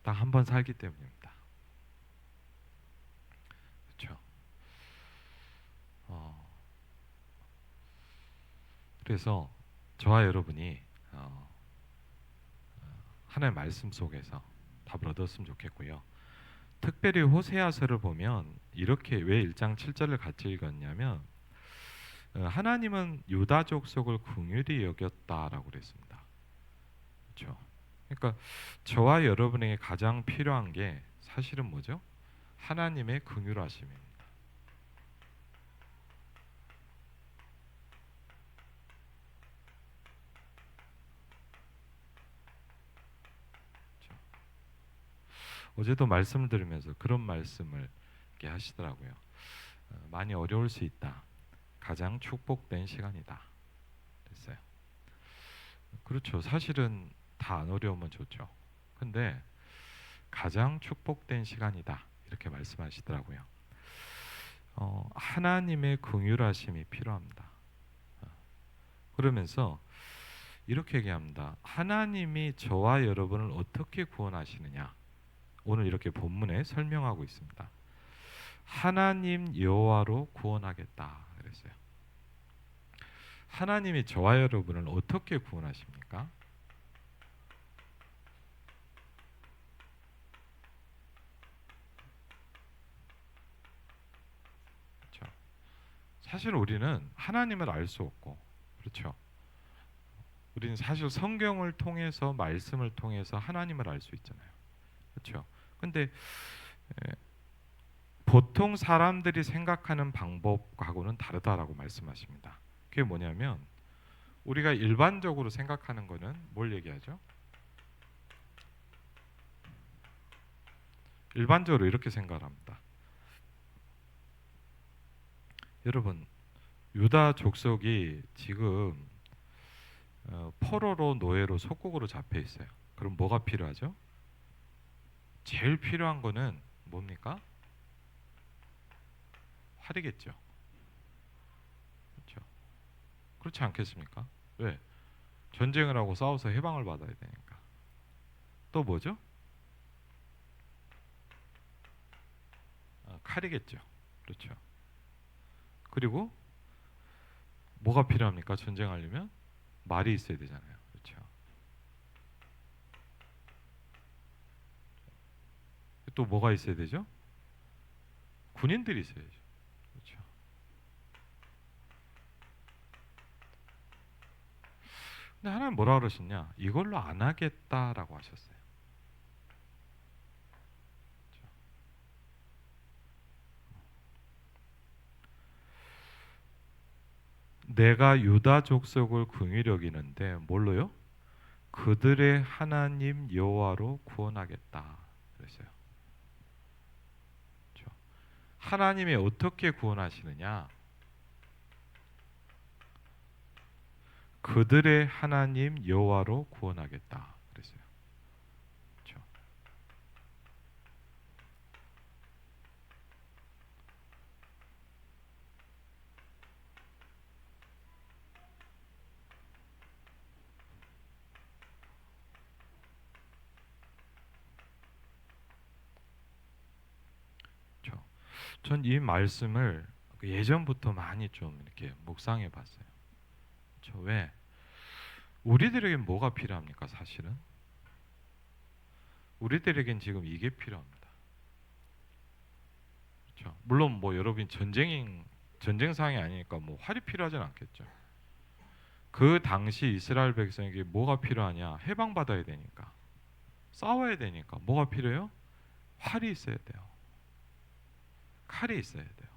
딱 한 번 살기 때문입니다. 그렇죠? 어, 그래서 저와 여러분이 하나님의 말씀 속에서 답을 얻었으면 좋겠고요. 특별히 호세아서를 보면 이렇게 왜 1장 7절을 같이 읽었냐면 하나님은 유다 족속을 긍휼히 여겼다라고 그랬습니다. 그렇죠? 그러니까 저와 여러분에게 가장 필요한 게 사실은 뭐죠? 하나님의 긍휼하심입니다. 그렇죠? 어제도 말씀을 들으면서 그런 말씀을 이렇게 하시더라고요. 많이 어려울 수 있다. 가장 축복된 시간이다. 됐어요. 그렇죠. 사실은 다 안 어려우면 좋죠. 근데 가장 축복된 시간이다. 이렇게 말씀하시더라고요. 하나님의 긍휼하심이 필요합니다. 그러면서 이렇게 얘기합니다. 하나님이 저와 여러분을 어떻게 구원하시느냐? 오늘 이렇게 본문에 설명하고 있습니다. 하나님 여호와로 구원하겠다 그랬어요. 하나님이 저와 여러분을 어떻게 구원하십니까? 그렇죠. 사실 우리는 하나님을 알 수 없고, 그렇죠. 우리는 사실 성경을 통해서 말씀을 통해서 하나님을 알 수 있잖아요. 그렇죠. 근데 보통 사람들이 생각하는 방법하고는 다르다라고 말씀하십니다. 그게 뭐냐면 우리가 일반적으로 생각하는 거는 뭘 얘기하죠? 일반적으로 이렇게 생각합니다. 여러분, 유다 족속이 지금 포로로 노예로 속국으로 잡혀 있어요. 그럼 뭐가 필요하죠? 제일 필요한 거는 뭡니까? 활이겠죠. 그렇죠. 그렇지 않겠습니까? 왜? 전쟁을 하고 싸워서 해방을 받아야 되니까. 또 뭐죠? 칼이겠죠. 그렇죠. 그리고 뭐가 필요합니까? 전쟁하려면 말이 있어야 되잖아요. 그렇죠. 또 뭐가 있어야 되죠? 군인들이 있어야죠. 그렇죠. 근데 하나님 뭐라 그러셨냐? 이걸로 안 하겠다라고 하셨어요. 그렇죠. 내가 유다 족속을 긍휼히 여기는데 뭘로요? 그들의 하나님 여호와로 구원하겠다 그랬어요. 그렇죠. 하나님이 어떻게 구원하시느냐? 그들의 하나님 여호와로 구원하겠다 그랬어요. 그렇죠. 그렇죠. 전 이 말씀을 예전부터 많이 좀 이렇게 묵상해 봤어요. 그렇죠. 왜? 우리들에겐 뭐가 필요합니까? 사실은 우리들에겐 지금 이게 필요합니다. 그렇죠. 물론 뭐 여러분 전쟁 상황이 아니니까 뭐 활이 필요하진 않겠죠. 그 당시 이스라엘 백성에게 뭐가 필요하냐? 해방받아야 되니까. 싸워야 되니까. 뭐가 필요해요? 활이 있어야 돼요. 칼이 있어야 돼요.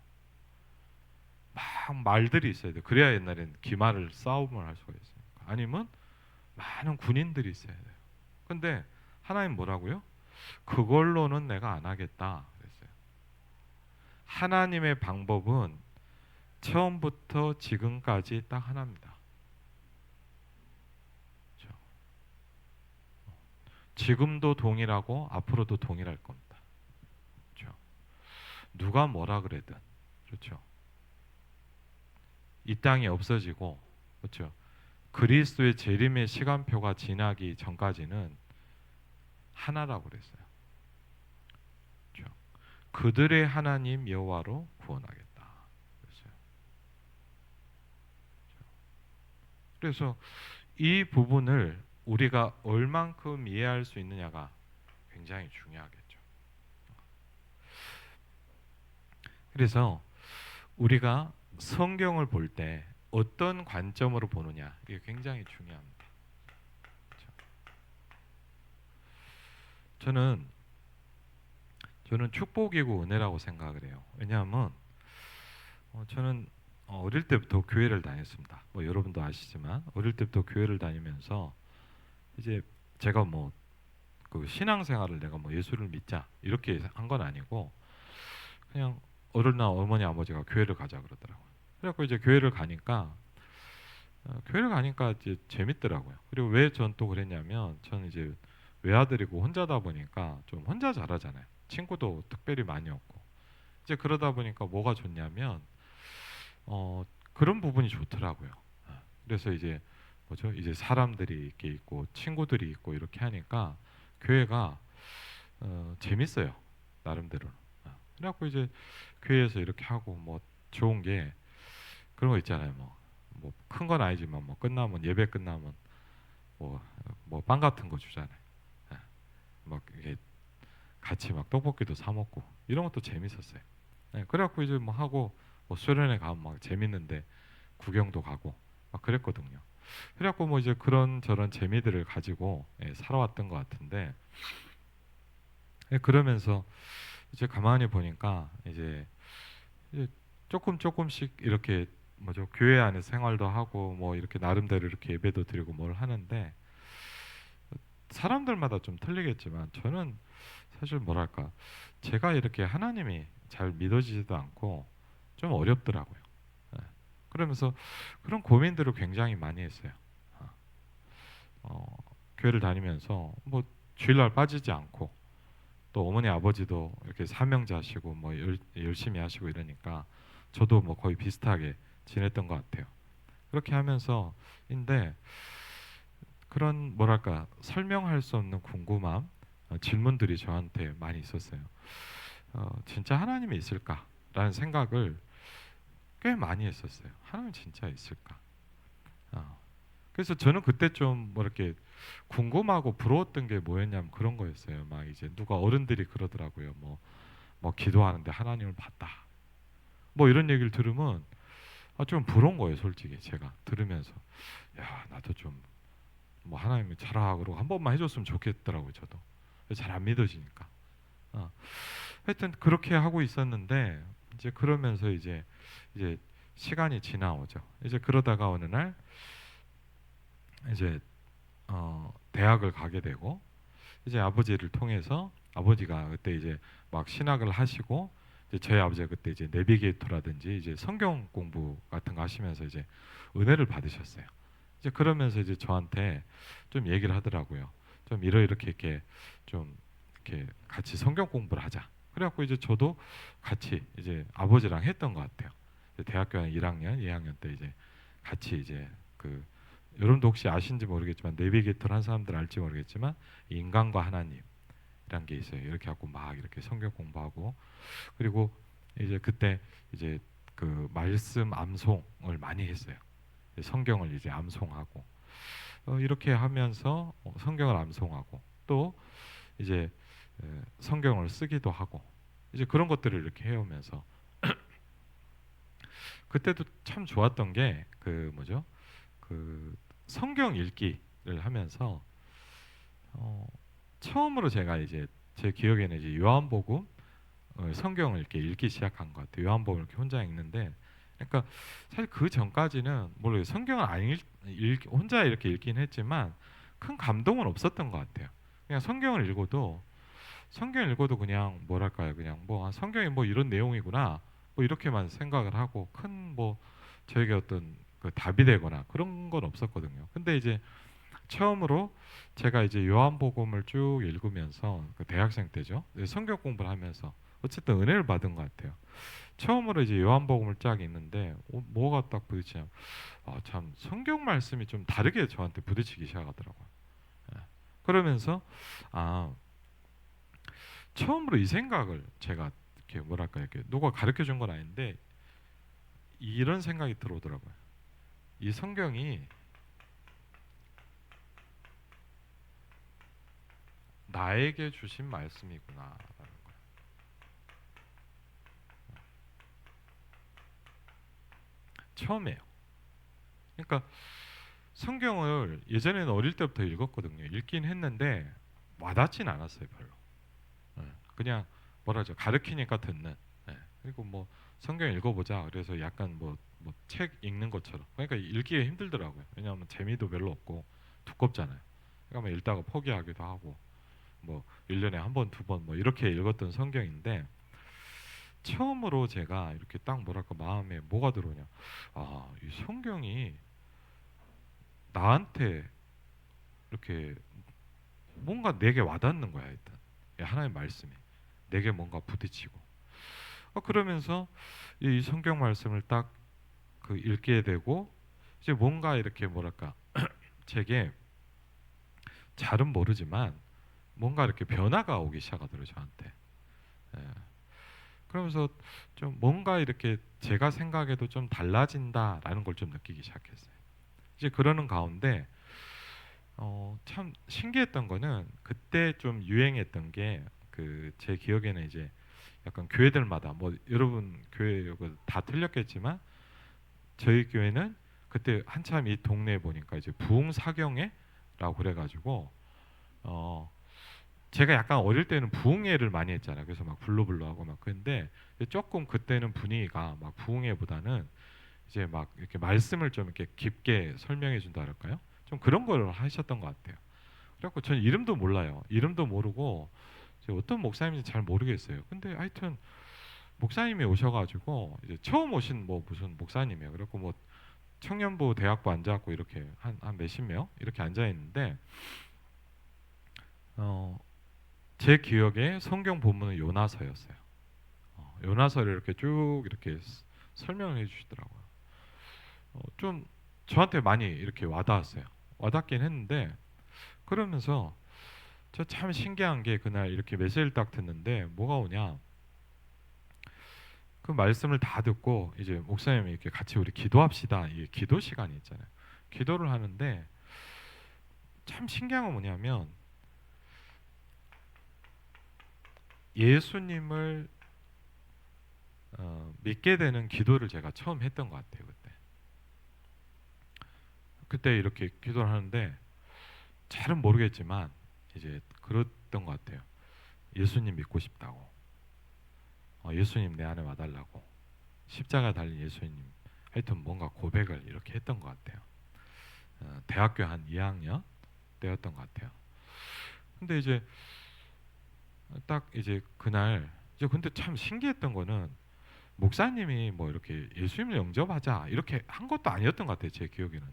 막 말들이 있어야 돼요. 그래야 옛날엔 기말을 싸움을 할 수가 있으니까. 아니면 많은 군인들이 있어야 돼요. 근데 하나님 뭐라고요? 그걸로는 내가 안 하겠다 그랬어요. 하나님의 방법은 처음부터 지금까지 딱 하나입니다. 그렇죠? 지금도 동일하고 앞으로도 동일할 겁니다. 그렇죠? 누가 뭐라 그래든 그렇죠. 이 땅이 없어지고 그렇죠. 그리스도의 재림의 시간표가 지나기 전까지는 하나라고 그랬어요. 그들의 하나님 여호와로 구원하겠다. 그랬어요. 그래서 이 부분을 우리가 얼만큼 이해할 수 있느냐가 굉장히 중요하겠죠. 그래서 우리가 성경을 볼 때 어떤 관점으로 보느냐 이게 굉장히 중요합니다. 그렇죠? 저는 축복이고 은혜라고 생각을 해요. 왜냐하면 저는 어릴 때부터 교회를 다녔습니다. 뭐 여러분도 아시지만 어릴 때부터 교회를 다니면서 이제 제가 뭐 그 신앙생활을 내가 뭐 예수를 믿자 이렇게 한 건 아니고 그냥 어른나 어머니 아버지가 교회를 가자 그러더라고요. 그래갖고 이제 교회를 가니까 이제 재밌더라고요. 그리고 왜 전 또 그랬냐면 저는 이제 외아들이고 혼자다 보니까 좀 혼자 잘하잖아요. 친구도 특별히 많이 없고 이제 그러다 보니까 뭐가 좋냐면 어, 그런 부분이 좋더라고요. 그래서 이제 뭐죠? 이제 사람들이 이렇게 있고 친구들이 있고 이렇게 하니까 교회가 재밌어요. 나름대로. 그래갖고 이제 교회에서 이렇게 하고 뭐 좋은 게 그런 거 있잖아요. 뭐 큰 건 아니지만 뭐 끝나면 예배 끝나면 뭐 빵 같은 거 주잖아요. 예, 막 이게 같이 막 떡볶이도 사 먹고 이런 것도 재밌었어요. 예, 그래갖고 이제 뭐 하고 뭐 수련회 가면 막 재밌는데 구경도 가고 막 그랬거든요. 그래갖고 뭐 이제 그런 저런 재미들을 가지고 살아왔던 것 같은데 그러면서 이제 가만히 보니까 이제 조금씩 이렇게 뭐죠 교회 안에 생활도 하고 뭐 이렇게 나름대로 이렇게 예배도 드리고 뭘 하는데 사람들마다 좀 틀리겠지만 저는 사실 뭐랄까 제가 이렇게 하나님이 잘 믿어지지도 않고 좀 어렵더라고요. 예. 그러면서 그런 고민들을 굉장히 많이 했어요. 어, 교회를 다니면서 뭐 주일날 빠지지 않고 또 어머니 아버지도 이렇게 사명자시고 뭐 열심히 하시고 이러니까 저도 뭐 거의 비슷하게 지냈던 것 같아요. 그렇게 하면서인데 그런 뭐랄까 설명할 수 없는 궁금함, 질문들이 저한테 많이 있었어요. 진짜 하나님이 있을까라는 생각을 꽤 많이 했었어요. 하나님 진짜 있을까? 어, 그래서 저는 그때 좀 뭐 이렇게 궁금하고 부러웠던 게 뭐였냐면 그런 거였어요. 막 이제 누가 어른들이 그러더라고요. 뭐 기도하는데 하나님을 봤다. 뭐 이런 얘기를 들으면 좀 부러운 거예요, 솔직히 제가 들으면서. 야, 나도 좀 뭐 하나님이 자라고 한 번만 해줬으면 좋겠더라고요, 저도. 잘 안 믿어지니까. 어. 하여튼 그렇게 하고 있었는데 이제 그러면서 이제 시간이 지나오죠. 이제 그러다가 어느 날 이제 대학을 가게 되고 이제 아버지를 통해서 아버지가 그때 이제 막 신학을 하시고 이제 저희 아버지가 그때 이제 내비게이터라든지 이제 성경 공부 같은 거 하시면서 이제 은혜를 받으셨어요. 이제 그러면서 이제 저한테 좀 얘기를 하더라고요. 좀 이렇게 좀 이렇게 같이 성경 공부를 하자. 그래갖고 이제 저도 같이 이제 아버지랑 했던 것 같아요. 대학교 한 1학년, 2학년 때 이제 같이 이제 그 여러분도 혹시 아신지 모르겠지만 내비게이터를 한 사람들 알지 모르겠지만 인간과 하나님이란 게 있어요. 이렇게 하고 막 이렇게 성경 공부하고 그리고 이제 그때 이제 그 말씀 암송을 많이 했어요. 성경을 이제 암송하고 이렇게 하면서 성경을 암송하고 또 이제 성경을 쓰기도 하고 이제 그런 것들을 이렇게 해오면서 그때도 참 좋았던 게 그 뭐죠? 그 성경 읽기를 하면서 어, 처음으로 제가 이제 제 기억에는 이제 요한복음 성경을 이렇게 읽기 시작한 것 같아요. 요한복음을 이렇게 혼자 읽는데, 그러니까 사실 그 전까지는 물론 성경을 안 혼자 이렇게 읽긴 했지만 큰 감동은 없었던 것 같아요. 그냥 성경을 읽어도 그냥 뭐랄까요, 그냥 뭐 성경이 뭐 이런 내용이구나, 뭐 이렇게만 생각을 하고 큰 뭐 저에게 어떤 그 답이 되거나 그런 건 없었거든요. 근데 이제 처음으로 제가 이제 요한복음을 쭉 읽으면서 그 대학생 때죠. 성경 공부를 하면서 어쨌든 은혜를 받은 것 같아요. 처음으로 이제 요한복음을 쫙 읽는데 뭐가 딱 부딪히냐면 참 성경 말씀이 좀 다르게 저한테 부딪히기 시작하더라고요. 예. 그러면서 아 처음으로 이 생각을 제가 이렇게 뭐랄까 이렇게 누가 가르쳐 준 건 아닌데 이런 생각이 들어오더라고요. 이 성경이 나에게 주신 말씀이구나라는 거예요. 처음에요. 그러니까 성경을 예전에는 어릴 때부터 읽었거든요. 읽긴 했는데 와닿진 않았어요, 별로. 그냥 뭐라죠? 가르치니까 듣는. 그리고 뭐 성경 읽어보자. 그래서 약간 뭐 책 읽는 것처럼. 그러니까 읽기에 힘들더라고요. 왜냐하면 재미도 별로 없고 두껍잖아요. 그러니까 뭐 읽다가 포기하기도 하고 뭐 1년에 한 번, 두 번 뭐 이렇게 읽었던 성경인데 처음으로 제가 이렇게 딱 뭐랄까 마음에 뭐가 들어오냐. 아, 이 성경이 나한테 이렇게 뭔가 내게 와닿는 거야 일단. 하나님 말씀이 내게 뭔가 부딪히고. 그러면서 이 성경 말씀을 딱 그 읽게 되고 이제 뭔가 이렇게 뭐랄까 제게 잘은 모르지만 뭔가 이렇게 변화가 오기 시작하더라고요 저한테. 예. 그러면서 좀 뭔가 이렇게 제가 생각해도 좀 달라진다라는 걸 좀 느끼기 시작했어요. 이제 그러는 가운데 참 신기했던 거는 그때 좀 유행했던 게 그 제 기억에는 이제 약간 교회들마다 뭐 여러분 교회 다 틀렸겠지만 저희 교회는 그때 한참 이 동네에 보니까 이제 부흥사경회라고 그래가지고 어 제가 약간 어릴 때는 부흥회를 많이 했잖아요. 그래서 막 불러불러 하고 막 그런데 조금 그때는 분위기가 막 부흥회보다는 이제 막 이렇게 말씀을 좀 이렇게 깊게 설명해 준다 할까요? 좀 그런 걸 하셨던 것 같아요. 그래갖고 저는 이름도 몰라요. 이름도 모르고 어떤 목사님인지 잘 모르겠어요. 근데 하여튼 목사님이 오셔가지고 이제 처음 오신 뭐 무슨 목사님이에요. 그래갖고 뭐 청년부 대학부 앉아갖고 이렇게 한 몇십 명 이렇게 앉아 있는데 어, 제 기억에 성경 본문은 요나서였어요. 요나서를 이렇게 쭉 이렇게 설명해 주시더라고요. 좀 저한테 많이 이렇게 와닿았어요. 와닿긴 했는데 그러면서 저 참 신기한 게 그날 이렇게 메시지를 딱 듣는데 뭐가 오냐 그 말씀을 다 듣고 이제 목사님이 이렇게 같이 우리 기도합시다. 이 기도 시간이 있잖아요. 기도를 하는데 참 신기한 건 뭐냐면 예수님을 믿게 되는 기도를 제가 처음 했던 것 같아요. 그때 이렇게 기도를 하는데 잘은 모르겠지만 이제 그랬던 것 같아요. 예수님 믿고 싶다고. 예수님 내 안에 와달라고. 십자가 달린 예수님. 하여튼 뭔가 고백을 이렇게 했던 것 같아요. 대학교 한 2학년 때였던 것 같아요. 근데 이제 딱 이제 그날 이제 근데 참 신기했던 거는 목사님이 뭐 이렇게 예수님을 영접하자 이렇게 한 것도 아니었던 것 같아요. 제 기억에는.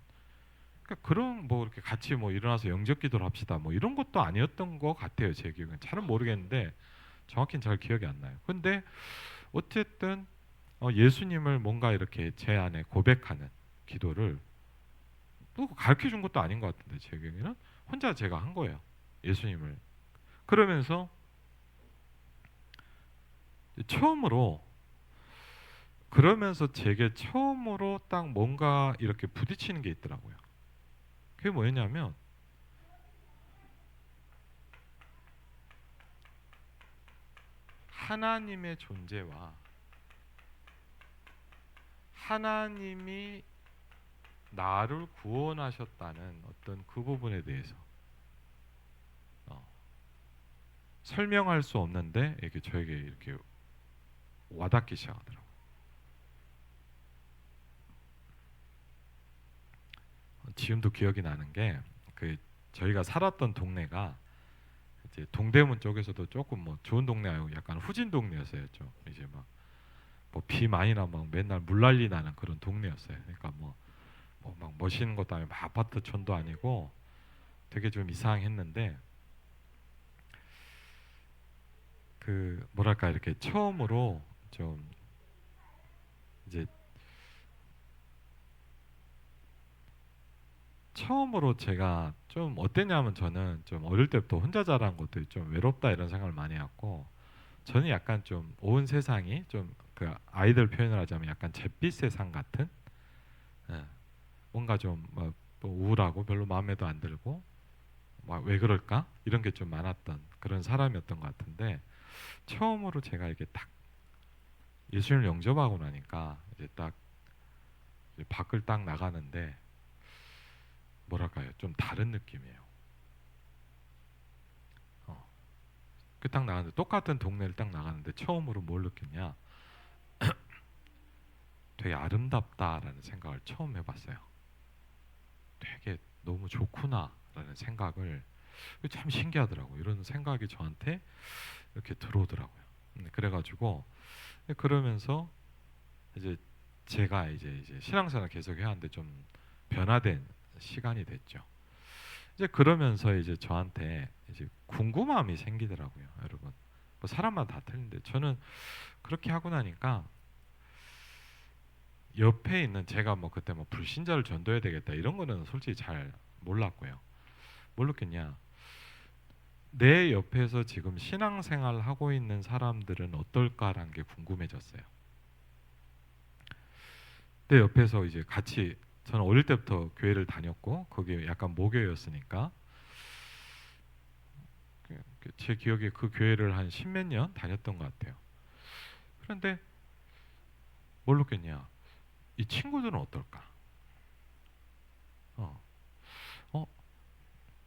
그러니까 그런 뭐 이렇게 같이 뭐 일어나서 영접 기도를 합시다 뭐 이런 것도 아니었던 것 같아요. 제 기억엔 잘은 모르겠는데 정확히는 잘 기억이 안 나요. 근데 어쨌든 예수님을 뭔가 이렇게 제 안에 고백하는 기도를 또 가르쳐 준 것도 아닌 것 같은데 제 기억에는 혼자 제가 한 거예요. 예수님을 그러면서 처음으로 그러면서 제게 처음으로 딱 뭔가 이렇게 부딪히는 게 있더라고요. 그게 뭐였냐면 하나님의 존재와 하나님이 나를 구원하셨다는 어떤 그 부분에 대해서 어, 설명할 수 없는데 이렇게 저에게 이렇게 와닿기 시작하더라고요. 지금도 기억이 나는 게 그 저희가 살았던 동네가 이제 동대문 쪽에서도 조금 뭐 좋은 동네 아니고 약간 후진 동네였어요. 좀 이제 막 뭐 비 많이 나면 막 맨날 물난리 나는 그런 동네였어요. 그러니까 뭐 막 멋있는 것도 아니고 막 아파트촌도 아니고 되게 좀 이상했는데 그 뭐랄까 이렇게 처음으로 좀 이제 처음으로 제가 좀 어땠냐면 저는 좀 어릴 때부터 혼자 자란 것도 좀 외롭다 이런 생각을 많이 했고 저는 약간 좀 온 세상이 좀 그 아이들 표현을 하자면 약간 잿빛 세상 같은, 예, 뭔가 좀뭐 우울하고 별로 마음에도 안 들고 막 왜 그럴까 이런 게 좀 많았던 그런 사람이었던 것 같은데, 처음으로 제가 이게 딱 예수님을 영접하고 나니까 이제 딱 이제 밖을 딱 나가는데 뭐랄까요, 좀 다른 느낌이에요. 어. 그 딱 나가는데 똑같은 동네를 딱 나가는데 처음으로 뭘 느꼈냐, 되게 아름답다라는 생각을 처음 해봤어요. 되게 너무 좋구나라는 생각을, 참 신기하더라고요. 이런 생각이 저한테 이렇게 들어오더라고요. 그래가지고 그러면서 이제 제가 이제 신앙생활 계속 해야 하는데 좀 변화된 시간이 됐죠. 이제 그러면서 이제 저한테 이제 궁금함이 생기더라고요, 여러분. 뭐 사람마다 다 틀린데 저는 그렇게 하고 나니까 옆에 있는, 제가 뭐 그때 뭐 불신자를 전도해야 되겠다 이런 거는 솔직히 잘 몰랐고요. 모르겠냐, 내 옆에서 지금 신앙생활 하고 있는 사람들은 어떨까라는 게 궁금해졌어요. 내 옆에서 이제 같이, 저는 어릴 때부터 교회를 다녔고 거기 약간 모교였으니까 제 기억에 그 교회를 한 십몇 년 다녔던 것 같아요. 그런데 모르겠냐, 이 친구들은 어떨까? 어, 어,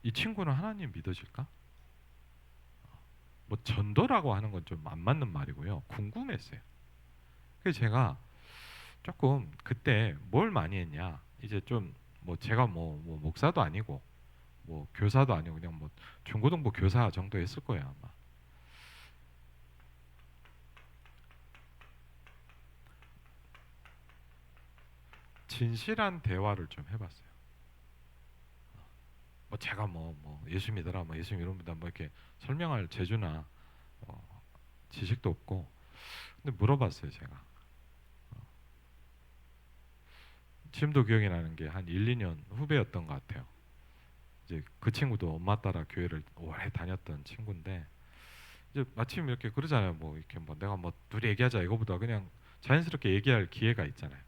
이 친구는 하나님 믿어질까? 뭐 전도라고 하는 건 좀 안 맞는 말이고요. 궁금했어요. 그래서 제가 조금 그때 뭘 많이 했냐? 이제 좀 뭐 제가 뭐 목사도 아니고 뭐 교사도 아니고 그냥 뭐 중고등부 교사 정도 했을 거예요 아마. 진실한 대화를 좀 해봤어요. 뭐 제가 뭐 예수 믿어라 뭐 예수 이런다 뭐 이렇게 설명할 재주나 지식도 없고, 근데 물어봤어요 제가. 지금도 기억이 나는 게 한 1, 2년 후배였던 것 같아요. 이제 그 친구도 엄마 따라 교회를 오래 다녔던 친구인데 이제 마침 이렇게 그러잖아요. 뭐 이렇게 뭐 내가 뭐 둘이 얘기하자 이거보다 그냥 자연스럽게 얘기할 기회가 있잖아요.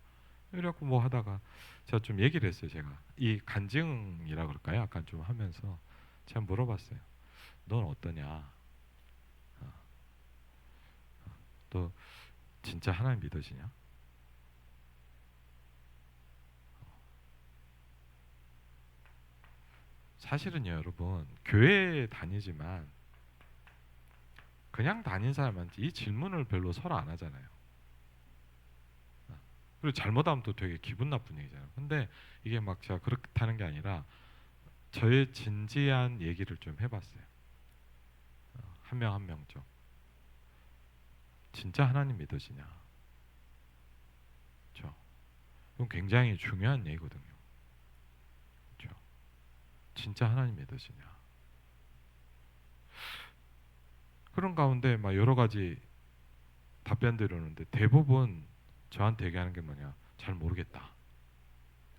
이래갖고 뭐 하다가 제가 좀 얘기를 했어요. 제가 이 간증이라 그럴까요? 약간 좀 하면서 제가 물어봤어요. 넌 어떠냐? 어, 너 진짜 하나님 믿으시냐? 사실은요, 여러분, 교회 다니지만 그냥 다닌 사람한테 이 질문을 별로 서로 안 하잖아요. 어. 그리고 잘못하면 또 되게 기분 나쁜 얘기잖아요. 근데 이게 막 제가 그렇다는 게 아니라 저의 진지한 얘기를 좀 해봤어요. 한 명 한 명 좀. 진짜 하나님 믿으시냐? 그렇죠? 이건 굉장히 중요한 얘기거든요. 그렇죠? 진짜 하나님 믿으시냐? 그런 가운데 막 여러 가지 답변들이 오는데 대부분 저한테 얘기하는 게 뭐냐? 잘 모르겠다.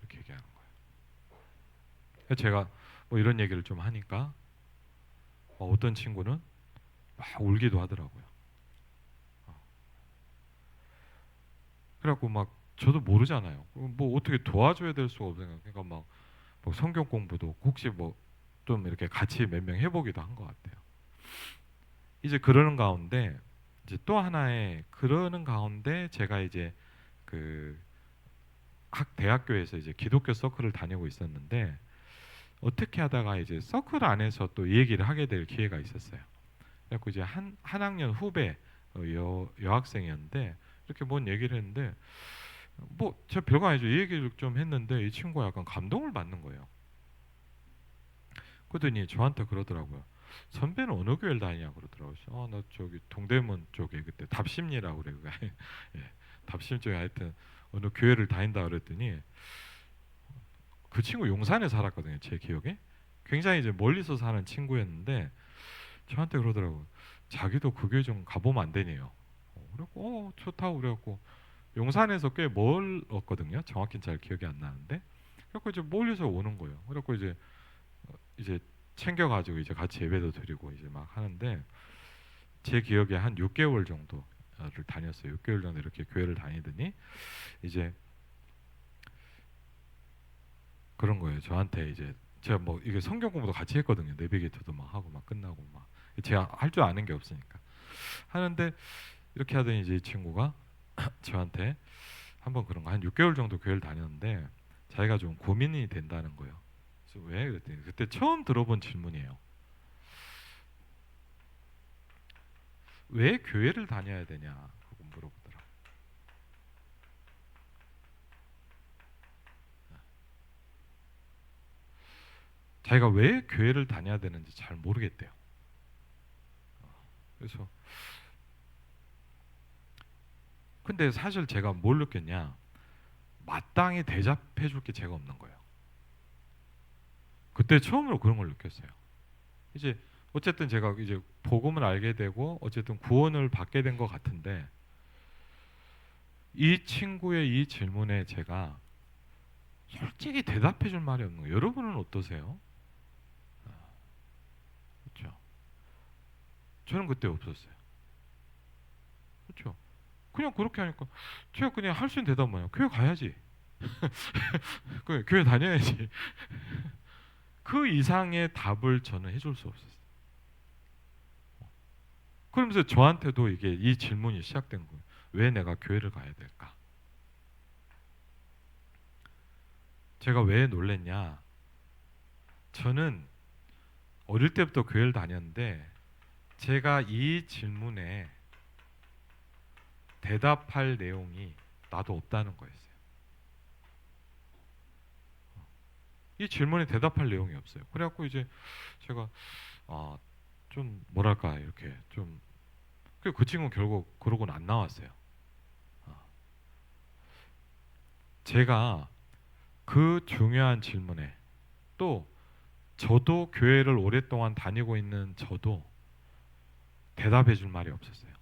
이렇게 얘기하는 거예요. 그래서 제가 뭐 이런 얘기를 좀 하니까 어떤 친구는 막 울기도 하더라고요. 어. 그래갖고 막 저도 모르잖아요. 뭐 어떻게 도와줘야 될 수가 없어요. 그러니까 뭐 성경 공부도 혹시 뭐 좀 이렇게 같이 몇 명 해보기도 한 것 같아요. 이제 그러는 가운데 이제 또 하나의 그러는 가운데 제가 이제 그 학 대학교에서 이제 기독교 서클을 다니고 있었는데 어떻게 하다가 이제 서클 안에서 또 이 얘기를 하게 될 기회가 있었어요. 그래서 이제 한 학년 후배 여학생이었는데 이렇게 뭔 얘기를 했는데 뭐 제가 별거 아니죠. 이 얘기를 좀 했는데 이 친구가 약간 감동을 받는 거예요. 그러더니 저한테 그러더라고요. 선배는 어느 교회를 다니냐 그러더라고요. 나 저기 동대문 쪽에 그때 답심리라고 그래. 예, 답심 쪽에 하여튼 어느 교회를 다닌다 그랬더니 그 친구 용산에 살았거든요. 제 기억에. 굉장히 이제 멀리서 사는 친구였는데 저한테 그러더라고요. 자기도 그 교회 좀 가보면 안 되네요. 그래갖고 좋다고 그래갖고 용산에서 꽤 멀었거든요. 정확히는 잘 기억이 안 나는데. 그래갖고 이제 멀리서 오는 거예요. 그래갖고 이제 챙겨가지고 이제 같이 예배도 드리고 이제 막 하는데 제 기억에 한 6개월 정도를 다녔어요. 6개월 정도 이렇게 교회를 다니더니 이제 그런 거예요. 저한테 이제 제가 뭐 이게 성경 공부도 같이 했거든요. 내비게이터도 막 하고 막 끝나고 막 제가 할 줄 아는 게 없으니까 하는데 이렇게 하더니 이제 이 친구가 저한테 한번 그런 거 한 6개월 정도 교회를 다녔는데 자기가 좀 고민이 된다는 거예요. 그래서 왜 그랬더니 그때 처음 들어본 질문이에요. 왜 교회를 다녀야 되냐 하고 물어보더라. 자기가 왜 교회를 다녀야 되는지 잘 모르겠대요. 그래서 근데 사실 제가 뭘 느꼈냐, 마땅히 대답해 줄 게 제가 없는 거예요. 그때 처음으로 그런 걸 느꼈어요. 이제 어쨌든 제가 이제 복음을 알게 되고 어쨌든 구원을 받게 된 것 같은데 이 친구의 이 질문에 제가 솔직히 대답해 줄 말이 없는 거예요. 여러분은 어떠세요? 그렇죠. 저는 그때 없었어요. 그렇죠. 그냥 그렇게 하니까 제가 그냥 할 수 있는 대답 뭐냐? 교회 가야지. 그 교회 다녀야지. 그 이상의 답을 저는 해줄 수 없었어요. 그러면서 저한테도 이게 이 질문이 시작된 거예요. 왜 내가 교회를 가야 될까? 제가 왜 놀랬냐? 저는 어릴 때부터 교회를 다녔는데 제가 이 질문에 대답할 내용이 나도 없다는 거였어요. 이 질문에 대답할 내용이 없어요. 그래갖고 이제 제가 좀 뭐랄까 이렇게 좀 그 친구는 결국 그러고는 안 나왔어요. 어, 제가 그 중요한 질문에 또 저도 교회를 오랫동안 다니고 있는 저도 대답해 줄 말이 없었어요.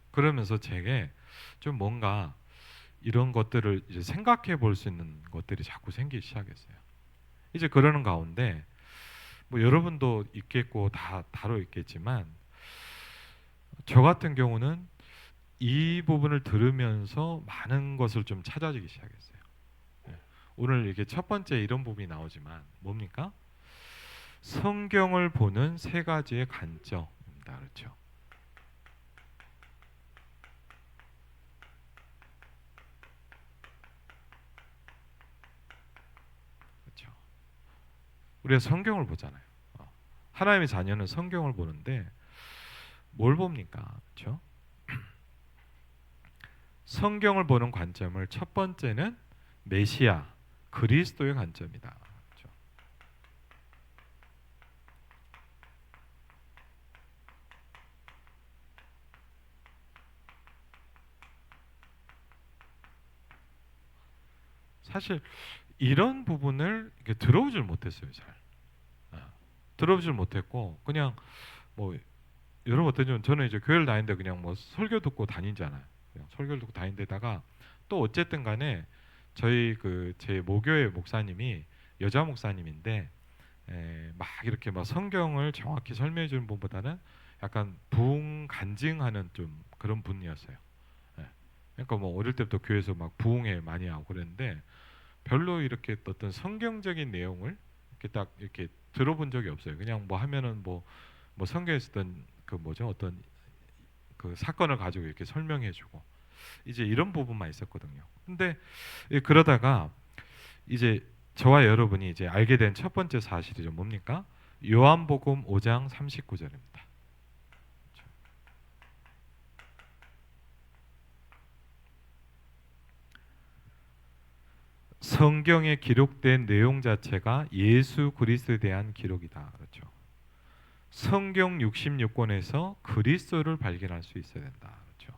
그러면서 제게 좀 뭔가 이런 것들을 이제 생각해 볼 수 있는 것들이 자꾸 생기기 시작했어요. 이제 그러는 가운데 뭐 여러분도 있겠고 다 다뤄 있겠지만 저 같은 경우는 이 부분을 들으면서 많은 것을 좀 찾아지기 시작했어요. 예. 오늘 이게 첫 번째 이런 부분이 나오지만 뭡니까? 성경을 보는 세 가지의 관점입니다. 그렇죠? 그렇죠. 우리가 성경을 보잖아요. 하나님의 자녀는 성경을 보는데 뭘 봅니까? 그렇죠? 성경을 보는 관점을 첫 번째는 메시아 그리스도의 관점이다. 그렇죠? 사실 이런 부분을 이렇게 들어오질 못했어요. 잘 들어오질 못했고 그냥 뭐 여러분 어떠냐면 저는 이제 교회를 다니는데 그냥 뭐 설교 듣고 다니잖아요. 그냥 설교를 듣고 다니다가 또 어쨌든 간에 저희 그 제 모교회 목사님이 여자 목사님인데 막 이렇게 막 성경을 정확히 설명해 주는 분보다는 약간 부흥 간증하는 좀 그런 분이었어요. 예. 그러니까 뭐 어릴 때부터 교회에서 막 부흥회 많이 하고 그랬는데 별로 이렇게 어떤 성경적인 내용을 이렇게 딱 이렇게 들어본 적이 없어요. 그냥 뭐 하면은 뭐 성경에 있었던 그 뭐죠 어떤 그 사건을 가지고 이렇게 설명해주고 이제 이런 부분만 있었거든요. 근데 그러다가 이제 저와 여러분이 이제 알게 된 첫 번째 사실이 좀 뭡니까? 요한복음 5장 39절입니다. 성경에 기록된 내용 자체가 예수 그리스도에 대한 기록이다. 그렇죠. 성경 66권에서 그리스도를 발견할 수 있어야 된다. 그렇죠.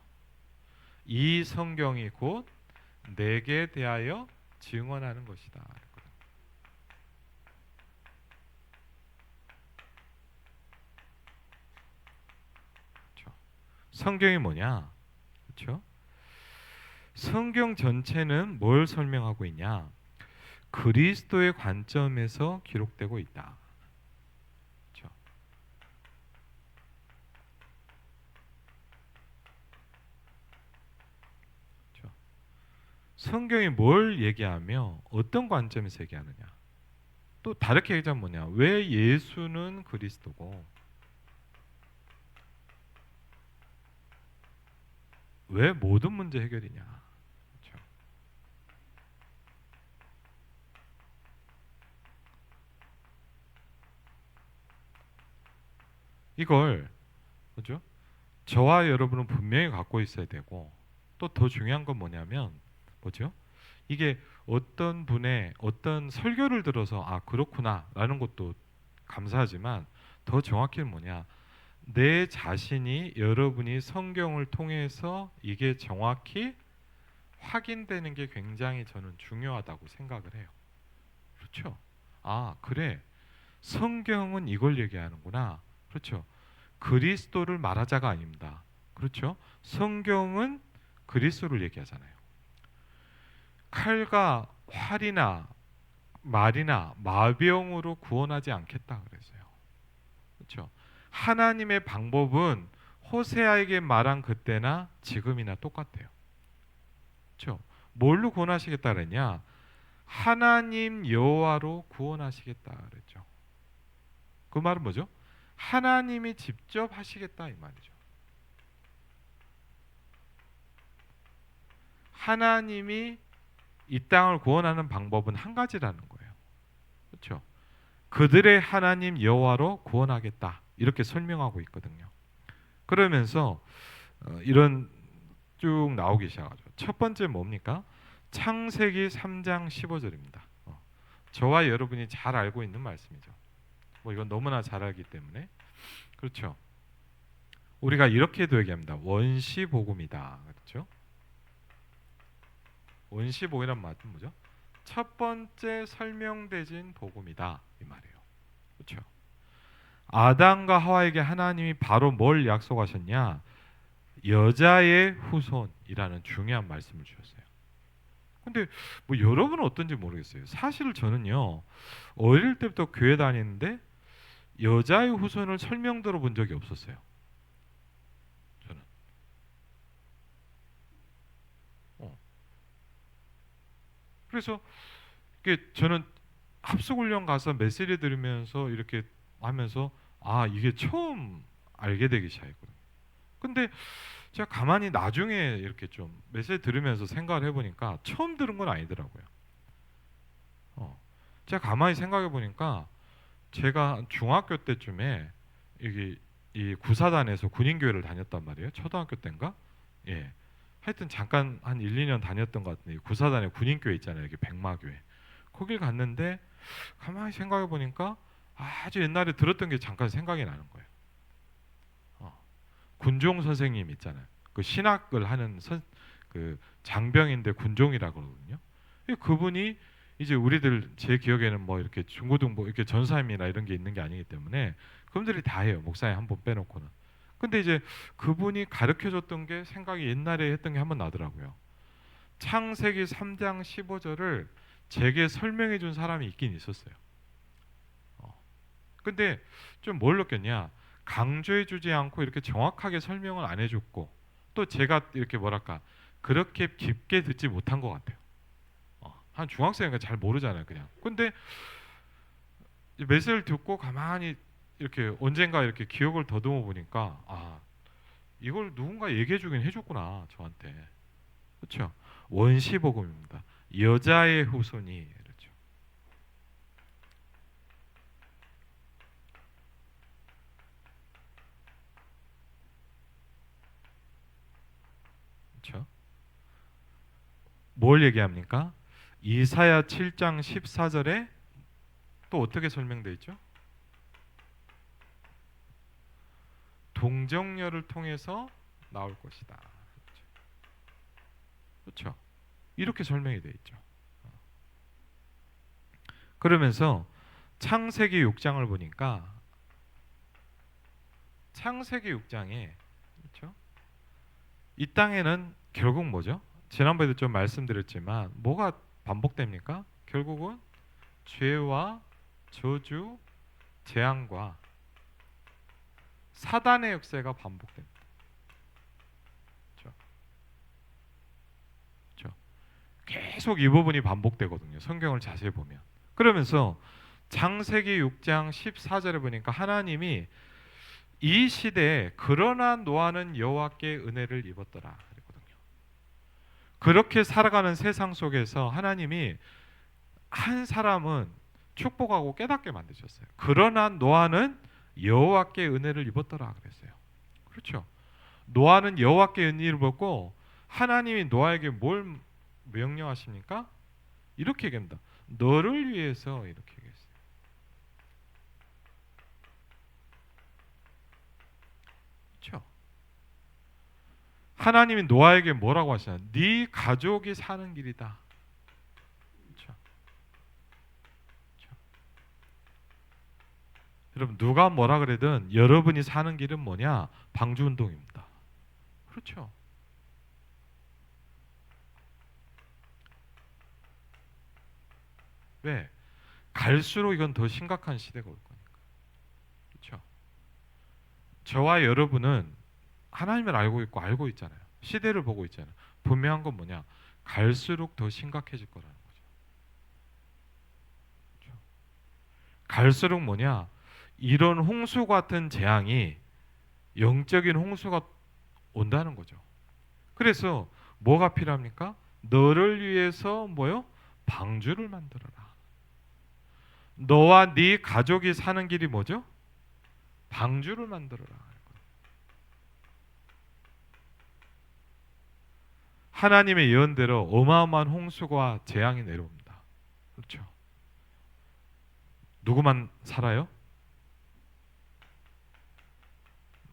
이 성경이 곧 내게 대하여 증언하는 것이다. 그렇죠. 성경이 뭐냐? 그렇죠? 성경 전체는 뭘 설명하고 있냐? 그리스도의 관점에서 기록되고 있다. 그렇죠? 성경이 뭘 얘기하며 어떤 관점에서 얘기하느냐. 또 다르게 얘기하면 뭐냐? 왜 예수는 그리스도고 왜 모든 문제 해결이냐. 그렇죠? 이걸 그죠? 저와 여러분은 분명히 갖고 있어야 되고 또 더 중요한 건 뭐냐면 뭐죠? 이게 어떤 분의 어떤 설교를 들어서 아 그렇구나라는 것도 감사하지만 더 정확히는 뭐냐? 내 자신이 여러분이 성경을 통해서 이게 정확히 확인되는 게 굉장히 저는 중요하다고 생각을 해요. 그렇죠? 아, 그래. 성경은 이걸 얘기하는구나. 그렇죠? 그리스도를 말하자가 아닙니다. 그렇죠? 성경은 그리스도를 얘기하잖아요. 칼과 활이나 말이나 마병으로 구원하지 않겠다 그랬어요. 그렇죠? 하나님의 방법은 호세아에게 말한 그때나 지금이나 똑같아요. 그렇죠? 뭘로 구원하시겠다 그랬냐? 하나님 여호와로 구원하시겠다 그랬죠. 그 말은 뭐죠? 하나님이 직접 하시겠다 이 말이죠. 하나님이 이 땅을 구원하는 방법은 한 가지라는 거예요. 그렇죠? 그들의 하나님 여호와로 구원하겠다 이렇게 설명하고 있거든요. 그러면서 이런 쭉 나오기 시작하죠. 첫 번째 뭡니까? 창세기 3장 15절입니다. 저와 여러분이 잘 알고 있는 말씀이죠. 뭐 이건 너무나 잘 알기 때문에 그렇죠. 우리가 이렇게도 얘기합니다. 원시복음이다. 그렇죠? 원시복음이란 말은 뭐죠? 첫 번째 설명되진 복음이다 이 말이에요. 그렇죠? 아담과 하와에게 하나님이 바로 뭘 약속하셨냐? 여자의 후손이라는 중요한 말씀을 주셨어요. 근데 뭐 여러분은 어떤지 모르겠어요. 사실 저는요 어릴 때부터 교회 다니는데 여자의 후손을 설명 들어본 적이 없었어요. 저는. 어. 그래서 이게 저는 합숙훈련 가서 메시지 들으면서 이렇게 하면서 아 이게 처음 알게 되기 시작했거든요. 근데 제가 가만히 나중에 이렇게 좀 메시지 들으면서 생각을 해보니까 처음 들은 건 아니더라고요. 제가 가만히 생각해 보니까 제가 중학교 때쯤에 이게 이 구사단에서 군인교회를 다녔단 말이에요. 초등학교 때인가? 예. 하여튼 잠깐 한 1, 2년 다녔던 것 같은데 구사단에 군인교회 있잖아요. 여기 백마교회. 거길 갔는데 가만히 생각해 보니까 아주 옛날에 들었던 게 잠깐 생각이 나는 거예요. 군종 선생님 있잖아요. 그 신학을 하는 그 장병인데 군종이라고 그러거든요. 그분이 이제 우리들 제 기억에는 뭐 이렇게 중고등부 이렇게 전사님이나 이런 게 있는 게 아니기 때문에 그분들이 다 해요. 목사님 한 번 빼놓고는. 근데 이제 그분이 가르쳐 줬던 게 생각이 옛날에 했던 게 한 번 나더라고요. 창세기 3장 15절을 제게 설명해 준 사람이 있긴 있었어요. 근데 좀 뭘 느꼈냐? 강조해 주지 않고 이렇게 정확하게 설명을 안 해줬고 또 제가 이렇게 뭐랄까 그렇게 깊게 듣지 못한 것 같아요. 한 중학생이니까 잘 모르잖아요, 그냥. 근데 메시지를 듣고 가만히 이렇게 언젠가 이렇게 기억을 더듬어 보니까 아 이걸 누군가 얘기해 주긴 해줬구나 저한테. 그렇죠? 원시복음입니다. 여자의 후손이 그렇죠. 그렇죠? 뭘 얘기합니까? 이사야 7장 14절에 또 어떻게 설명되어 있죠? 동정녀를 통해서 나올 것이다. 그렇죠? 이렇게 설명이 되어 있죠. 그러면서 창세기 6장을 보니까 창세기 6장에 그렇죠? 이 땅에는 결국 뭐죠? 지난번에도 좀 말씀드렸지만 뭐가 반복됩니까? 결국은 죄와 저주, 재앙과 사단의 역사가 반복됩니다. 그렇죠? 그렇죠? 계속 이 부분이 반복되거든요. 성경을 자세히 보면. 그러면서 창세기 6장 14절에 보니까 하나님이 이 시대에 그러나 노아는 여호와께 은혜를 입었더라 그랬거든요. 그렇게 살아가는 세상 속에서 하나님이 한 사람은 축복하고 깨닫게 만드셨어요. 그러나 노아는 여호와께 은혜를 입었더라 그랬어요. 그렇죠. 노아는 여호와께 은혜를 입었고 하나님이 노아에게 뭘 명령하십니까? 이렇게 얘기합니다. 너를 위해서 이렇게 얘기했어요. 그렇죠. 하나님이 노아에게 뭐라고 하시나? 네 가족이 사는 길이다. 그렇죠. 그렇죠. 여러분 누가 뭐라 그래든 여러분이 사는 길은 뭐냐? 방주운동입니다. 그렇죠. 왜? 갈수록 이건 더 심각한 시대가 올 거니까. 그렇죠. 저와 여러분은 하나님을 알고 있고 알고 있잖아요. 시대를 보고 있잖아요. 분명한 건 뭐냐? 갈수록 더 심각해질 거라는 거죠. 그렇죠? 갈수록 뭐냐? 이런 홍수 같은 재앙이 영적인 홍수가 온다는 거죠. 그래서 뭐가 필요합니까? 너를 위해서 뭐요? 방주를 만들어라. 너와 네 가족이 사는 길이 뭐죠? 방주를 만들어라. 하나님의 예언대로 어마어마한 홍수와 재앙이 내려옵니다. 그렇죠? 누구만 살아요?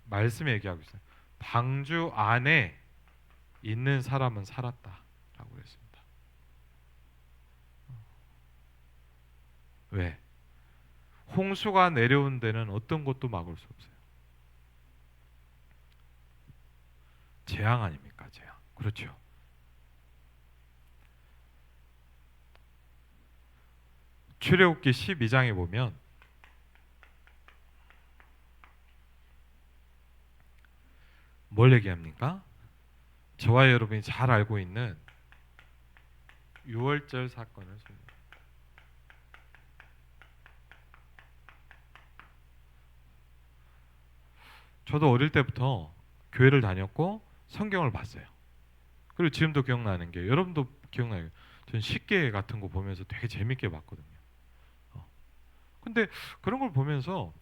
말씀에 얘기하고 있어요. 방주 안에 있는 사람은 살았다라고 그랬습니다. 왜? 홍수가 내려온 데는 어떤 것도 막을 수 없어요. 재앙 아닙니까? 재앙. 그렇죠. 출애굽기 12장에 보면 뭘 얘기합니까? 저와 여러분이 잘 알고 있는 유월절 사건을 설명합니다. 저도 어릴 때부터 교회를 다녔고 성경을 봤어요. 그리고 지금도 기억나는 게 여러분도 기억나요. 전 식계 같은 거 보면서 되게 재밌게 봤거든요. 근데 그런 걸 보면서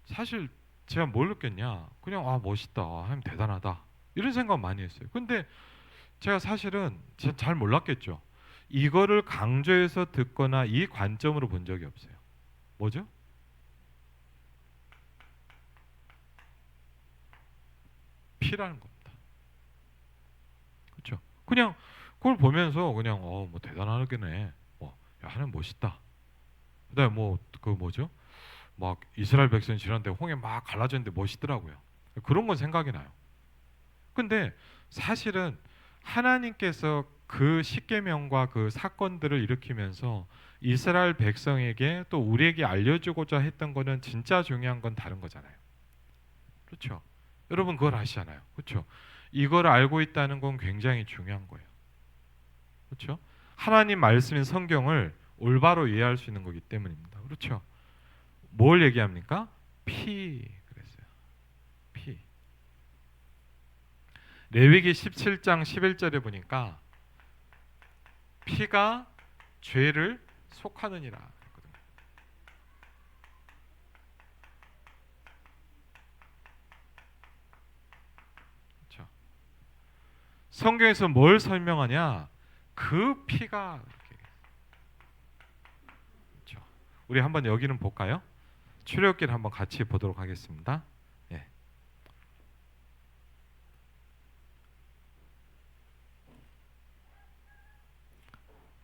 사실 제가 뭘 느꼈냐? 그냥 아 멋있다, 하나님 대단하다 이런 생각 많이 했어요. 근데 제가 사실은 잘 몰랐겠죠. 이거를 강조해서 듣거나 이 관점으로 본 적이 없어요. 뭐죠? 피라는 겁니다. 그렇죠? 그냥 그걸 보면서 그냥 뭐 대단하겠네. 야, 하나님 멋있다. 그다음에 그 뭐죠? 막 이스라엘 백성이 지났는데 홍해 막 갈라졌는데 멋있더라고요. 그런 건 생각이 나요. 근데 사실은 하나님께서 그 십계명과 그 사건들을 일으키면서 이스라엘 백성에게 또 우리에게 알려주고자 했던 거는 진짜 중요한 건 다른 거잖아요. 그렇죠? 여러분 그걸 아시잖아요. 그렇죠? 이걸 알고 있다는 건 굉장히 중요한 거예요. 그렇죠? 하나님 말씀인 성경을 올바로 이해할 수 있는 거기 때문입니다. 그렇죠? 뭘 얘기합니까? 피 그랬어요. 피. 레위기 17장 11절에 보니까 피가 죄를 속하느니라 했거든요. 그렇죠? 성경에서 뭘 설명하냐? 그 피가 이렇게. 그렇죠? 우리 한번 여기는 볼까요? 출애굽기를 한번 같이 보도록 하겠습니다. 예.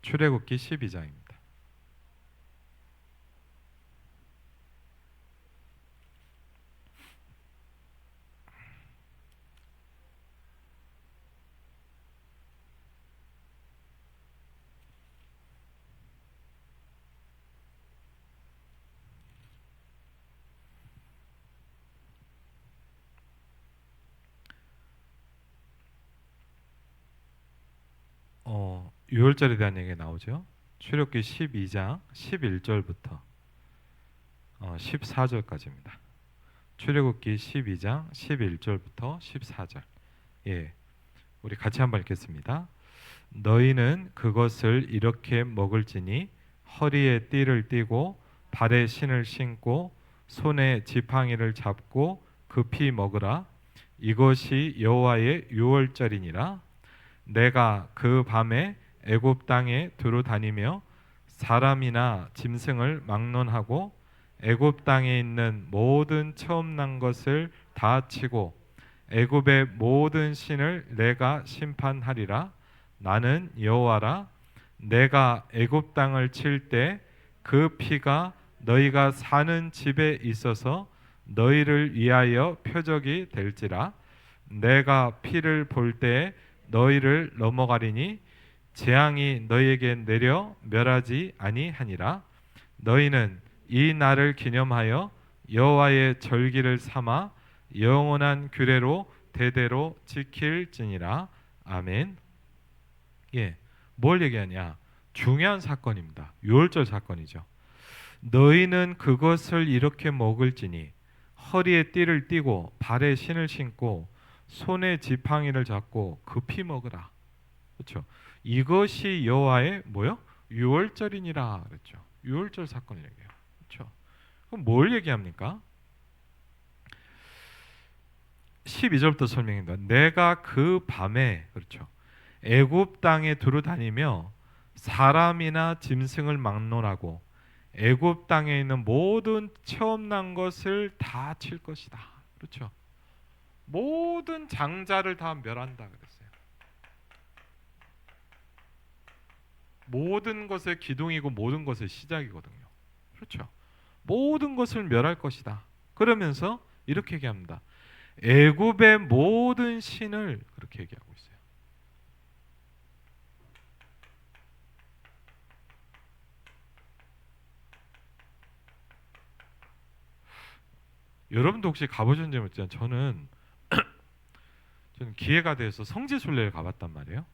출애굽기 12장입니다. 유월절에 대한 얘기가 나오죠. 출애굽기 12장 11절부터 14절까지입니다. 출애굽기 12장 11절부터 14절. 예, 우리 같이 한번 읽겠습니다. 너희는 그것을 이렇게 먹을지니 허리에 띠를 띠고 발에 신을 신고 손에 지팡이를 잡고 급히 먹으라. 이것이 여호와의 유월절이니라. 내가 그 밤에 애굽 땅에 두루 다니며 사람이나 짐승을 막론하고 애굽 땅에 있는 모든 처음 난 것을 다 치고 애굽의 모든 신을 내가 심판하리라. 나는 여호와라. 내가 애굽 땅을 칠 때 그 피가 너희가 사는 집에 있어서 너희를 위하여 표적이 될지라. 내가 피를 볼 때 너희를 넘어가리니 재앙이 너희에게 내려 멸하지 아니하니라. 너희는 이 날을 기념하여 여호와의 절기를 삼아 영원한 규례로 대대로 지킬지니라. 아멘. 예, 뭘 얘기하냐? 중요한 사건입니다. 유월절 사건이죠. 너희는 그것을 이렇게 먹을지니 허리에 띠를 띠고 발에 신을 신고 손에 지팡이를 잡고 급히 먹으라. 그렇죠? 이것이 여호와의 뭐요? 유월절이니라 그랬죠. 유월절 사건을 얘기해요. 그렇죠? 그럼 뭘 얘기합니까? 12절부터 설명입니다. 내가 그 밤에 그렇죠. 애굽 땅에 두루 다니며 사람이나 짐승을 막론하고 애굽 땅에 있는 모든 처음 난 것을 다 칠 것이다. 그렇죠? 모든 장자를 다 멸한다 그랬어요. 모든 것의 기둥이고 모든 것의 시작이거든요. 그렇죠? 모든 것을 멸할 것이다. 그러면서 이렇게 얘기합니다. 애굽의 모든 신을 그렇게 얘기하고 있어요. 여러분도 혹시 가보신 적 있잖아요. 저는 기회가 돼서 성지순례를 가봤단 말이에요.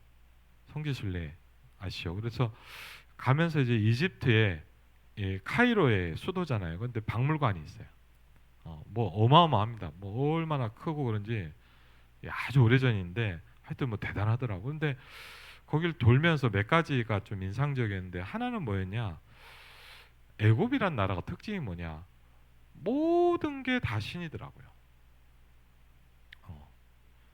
성지순례 아시죠? 그래서 가면서 이제 이집트의 카이로의 수도잖아요. 근데 박물관이 있어요. 뭐 어마어마합니다. 뭐 얼마나 크고 그런지 아주 오래전인데 하여튼 뭐 대단하더라고. 근데 거길 돌면서 몇 가지가 좀 인상적이었는데 하나는 뭐였냐? 애굽이란 나라가 특징이 뭐냐? 모든 게 다 신이더라고요.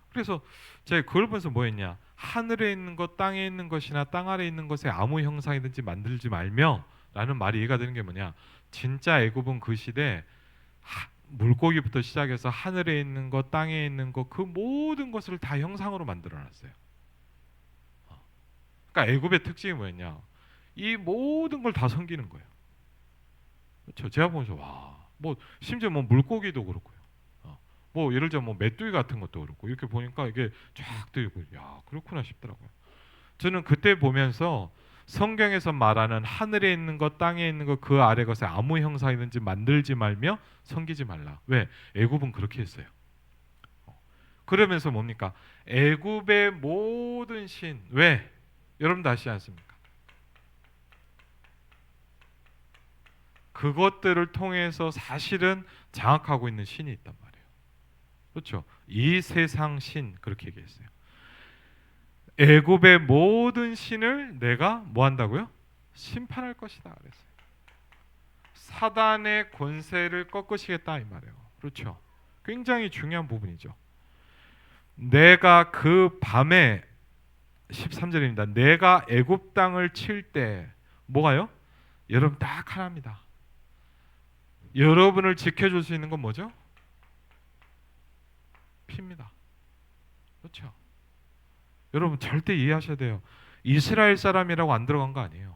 그래서 제가 그걸 보면서 뭐였냐? 하늘에 있는 것, 땅에 있는 것이나 땅 아래에 있는 것에 아무 형상이든지 만들지 말며 라는 말이 이해가 되는 게 뭐냐? 진짜 애굽은 그 시대 물고기부터 시작해서 하늘에 있는 것, 땅에 있는 것, 그 모든 것을 다 형상으로 만들어놨어요. 그러니까 애굽의 특징이 뭐였냐? 이 모든 걸 다 섬기는 거예요. 그렇죠? 제가 보면서 와, 뭐 심지어 뭐 물고기도 그렇고요. 뭐 예를 들어 뭐 메뚜기 같은 것도 그렇고 이렇게 보니까 이게 쫙 들고 야 그렇구나 싶더라고요. 저는 그때 보면서 성경에서 말하는 하늘에 있는 것, 땅에 있는 것, 그 아래 것에 아무 형상이든지 만들지 말며 섬기지 말라. 왜? 애굽은 그렇게 했어요. 그러면서 뭡니까? 애굽의 모든 신. 왜? 여러분도 아시지 않습니까? 그것들을 통해서 사실은 장악하고 있는 신이 있단 말이에요. 그렇죠? 이 세상 신 그렇게 얘기했어요. 애굽의 모든 신을 내가 뭐 한다고요? 심판할 것이다 그랬어요. 사단의 권세를 꺾으시겠다 이 말이에요. 그렇죠? 굉장히 중요한 부분이죠. 내가 그 밤에 13절입니다. 내가 애굽 땅을 칠 때 뭐가요? 여러분 딱 하나입니다. 여러분을 지켜줄 수 있는 건 뭐죠? 피입니다. 그렇죠? 여러분 절대 이해하셔야 돼요. 이스라엘 사람이라고 안 들어간 거 아니에요.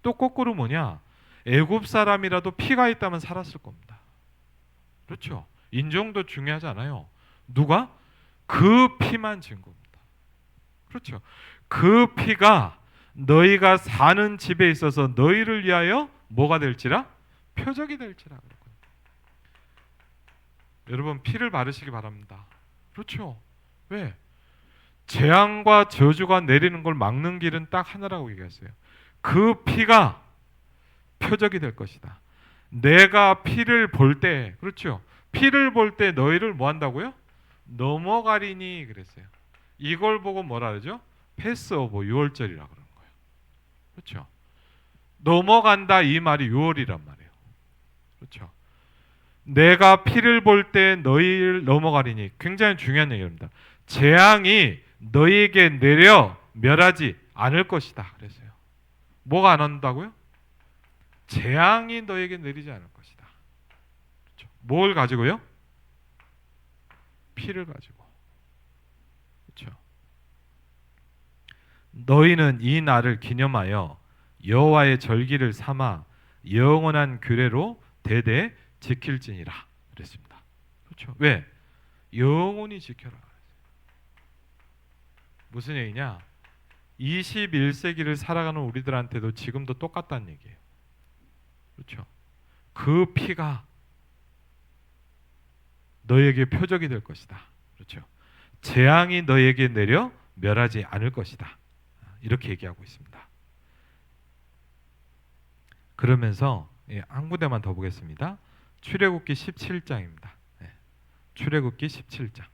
또 거꾸로 뭐냐? 애굽 사람이라도 피가 있다면 살았을 겁니다. 그렇죠? 인종도 중요하지 않아요. 누가? 그 피만 증거입니다. 그렇죠? 그 피가 너희가 사는 집에 있어서 너희를 위하여 뭐가 될지라? 표적이 될지라. 여러분 피를 바르시기 바랍니다. 그렇죠? 왜? 재앙과 저주가 내리는 걸 막는 길은 딱 하나라고 얘기했어요. 그 피가 표적이 될 것이다. 내가 피를 볼 때, 그렇죠? 피를 볼 때 너희를 뭐 한다고요? 넘어가리니 그랬어요. 이걸 보고 뭐라 그러죠? 패스오버 유월절이라 그러는 거예요. 그렇죠? 넘어간다 이 말이 유월이란 말이에요. 그렇죠? 내가 피를 볼 때 너희를 넘어가리니 굉장히 중요한 얘기입니다. 재앙이 너희에게 내려 멸하지 않을 것이다 그랬어요. 뭐가 안 한다고요? 재앙이 너희에게 내리지 않을 것이다. 그렇죠? 뭘 가지고요? 피를 가지고. 그렇죠? 너희는 이 날을 기념하여 여호와의 절기를 삼아 영원한 규례로 대대 지킬지니라 그랬습니다. 그렇죠? 왜? 영원히 지켜라. 무슨 얘기냐? 21세기를 살아가는 우리들한테도 지금도 똑같다는 얘기예요. 그렇죠? 그 피가 너에게 표적이 될 것이다. 그렇죠? 재앙이 너에게 내려 멸하지 않을 것이다. 이렇게 얘기하고 있습니다. 그러면서 한 군데만 더 보겠습니다. 출애굽기 17장입니다. 출애굽기 17장.